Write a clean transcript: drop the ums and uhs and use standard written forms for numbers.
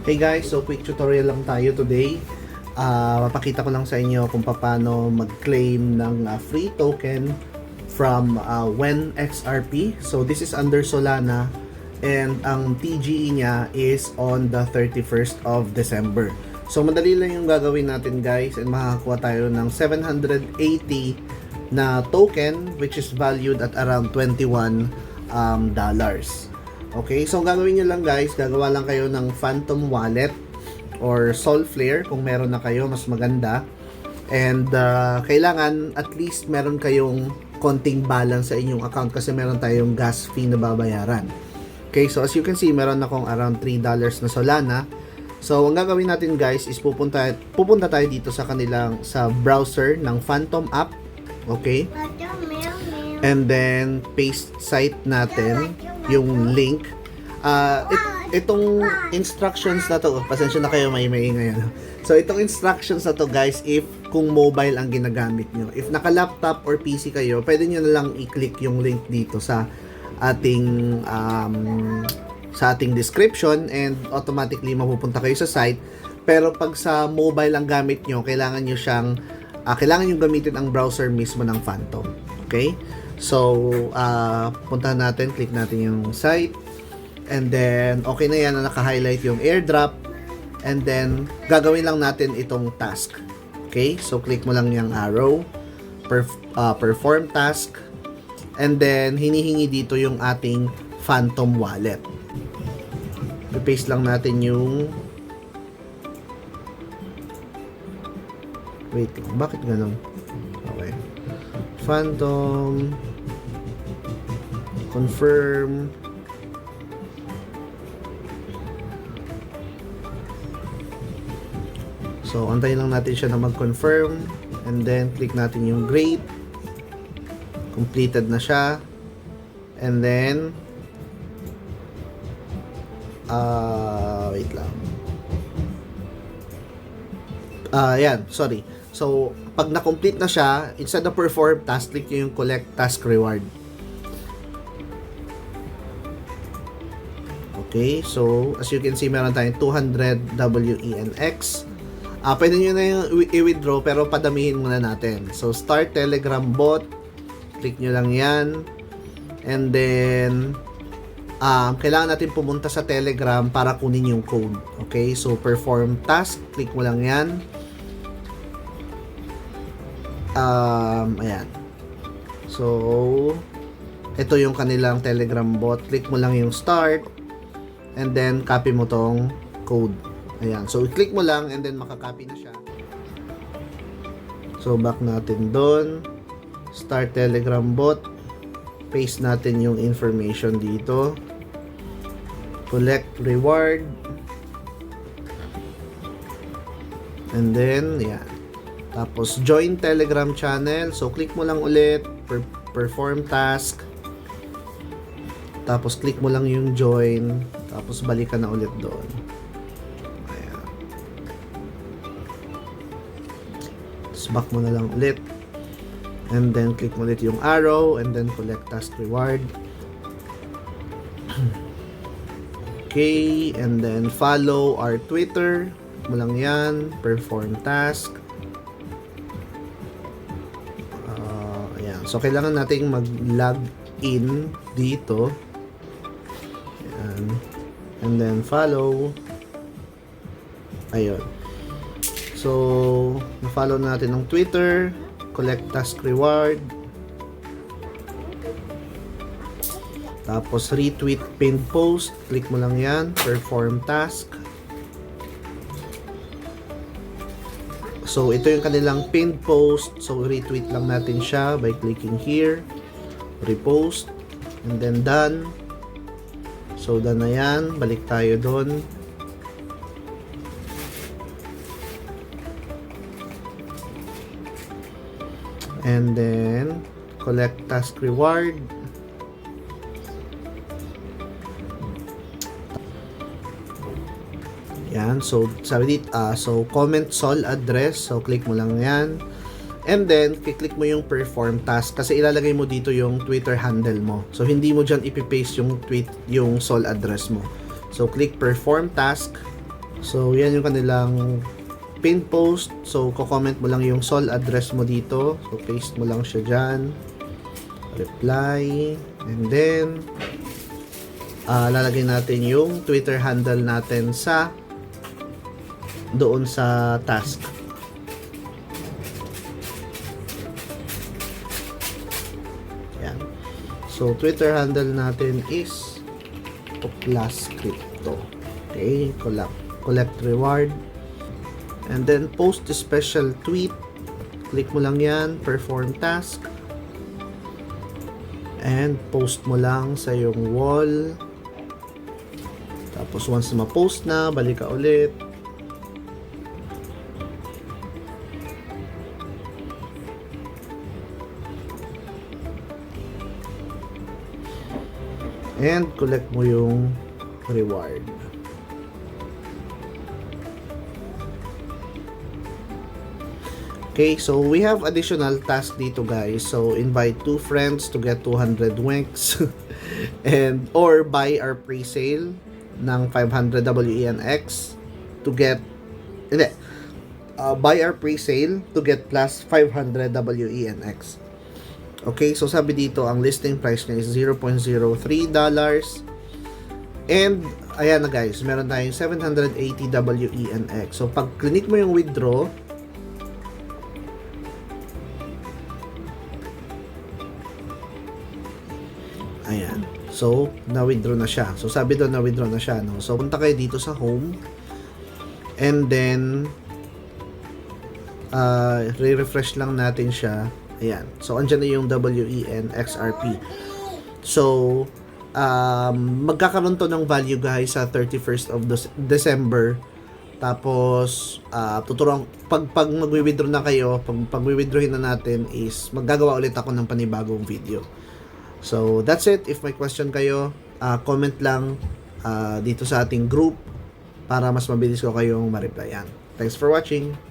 Hey guys, so quick tutorial lang tayo today. Mapakita ko lang sa inyo kung paano mag-claim ng free token from When XRP. So this is under Solana and ang TGE niya is on the 31st of December. So madali lang yung gagawin natin guys, and makakakuha tayo ng 780 na token which is valued at around $21 dollars. Okay, so gagawin nyo lang guys, gagawa lang kayo ng Phantom Wallet or Solflare kung meron na kayo, mas maganda. And kailangan at least meron kayong konting balance sa inyong account kasi meron tayong gas fee na babayaran. Okay, so as you can see, meron akong around $3 na Solana. So ang gagawin natin guys is pupunta tayo dito sa browser ng Phantom app. Okay? And then paste site natin yung link. Itong instructions na to, pasensya na kayo, may ngayon. So itong instructions na to guys, if kung mobile ang ginagamit nyo, if naka laptop or PC kayo, pwede nyo na lang i-click yung link dito sa ating description and automatically mapupunta kayo sa site. Pero pag sa mobile ang gamit nyo, kailangan nyo gamitin ang browser mismo ng Phantom. Okay? So, puntahan natin, click natin yung site. And then, okay na yan na naka-highlight yung airdrop. And then, gagawin lang natin itong task. Okay? So, click mo lang yung arrow. Perform task. And then, hinihingi dito yung ating Phantom Wallet. I-paste lang natin yung... Wait, bakit ganun? Okay. Phantom... Confirm... So, antayin lang natin siya na mag-confirm. And then, click natin yung great. Completed na siya. And then, wait lang. Yan, sorry. So, pag na-complete na siya, instead of perform task, click nyo yung collect task reward. Okay, so, as you can see, meron tayong 200 WENX. Pwede nyo na yung i-withdraw pero padamihin muna natin. So, start Telegram bot. Click nyo lang yan. And then, kailangan natin pumunta sa Telegram para kunin yung code. Okay? So, perform task. Click mo lang yan. Ayan. So, ito yung kanilang Telegram bot. Click mo lang yung start. And then, copy mo tong code. Ayan. So, i-click mo lang and then makakopy na siya. So, back natin doon. Start Telegram bot. Paste natin yung information dito. Collect reward. And then, ayan. Tapos, join Telegram channel. So, click mo lang ulit. Perform task. Tapos, click mo lang yung join. Tapos, balik ka na ulit doon. Back mo na lang ulit and then click mo ulit yung arrow and then collect task reward. Okay, and then follow our Twitter mo lang yan, perform task. Ayan. So kailangan nating mag-log in dito. Ayan. And then follow. Ayun. So, na-follow natin ng Twitter, collect task reward. Tapos, retweet pinned post. Click mo lang yan, perform task. So, ito yung kanilang pinned post. So, retweet lang natin siya by clicking here. Repost. And then, done. So, done na yan. Balik tayo doon. And then, collect task reward. Yan. So, sabi dito, so, comment sol address. So, click mo lang yan. And then, click mo yung perform task kasi ilalagay mo dito yung Twitter handle mo. So, hindi mo dyan ipipaste yung sol address mo. So, click perform task. So, yan yung kanilang pin post. So, ko-comment mo lang yung SOL address mo dito. So, paste mo lang siya dyan. Reply. And then, lalagay natin yung Twitter handle natin sa doon sa task. Yan. So, Twitter handle natin is Plus Crypto. Okay, collect reward. And then, post a special tweet. Click mo lang yan, perform task. And post mo lang sa yung wall. Tapos once na ma-post na, balik ka ulit. And collect mo yung reward. Okay, so we have additional task dito guys. So invite 2 friends to get 200 winks and or buy our pre-sale ng 500 WENX to get buy our pre-sale to get plus 500 WENX. Okay, so sabi dito ang listing price niya is $0.03 and ayan na guys, meron tayong 780 WENX. So pag click mo yung withdraw, ayan. So, na-withdraw na siya. So, sabi doon na-withdraw na siya, no? So, punta kayo dito sa home. And then, re-refresh lang natin siya. Ayan. So, andyan na yung WENXRP. So, magkakaroon to ng value guys sa 31st of December. Tapos, tuturuan, pag mag-withdraw na kayo, pag withdrawin na natin is, maggagawa ulit ako ng panibagong video. So, that's it. If may question kayo, comment lang dito sa ating group para mas mabilis ko kayong ma-replyan. Thanks for watching!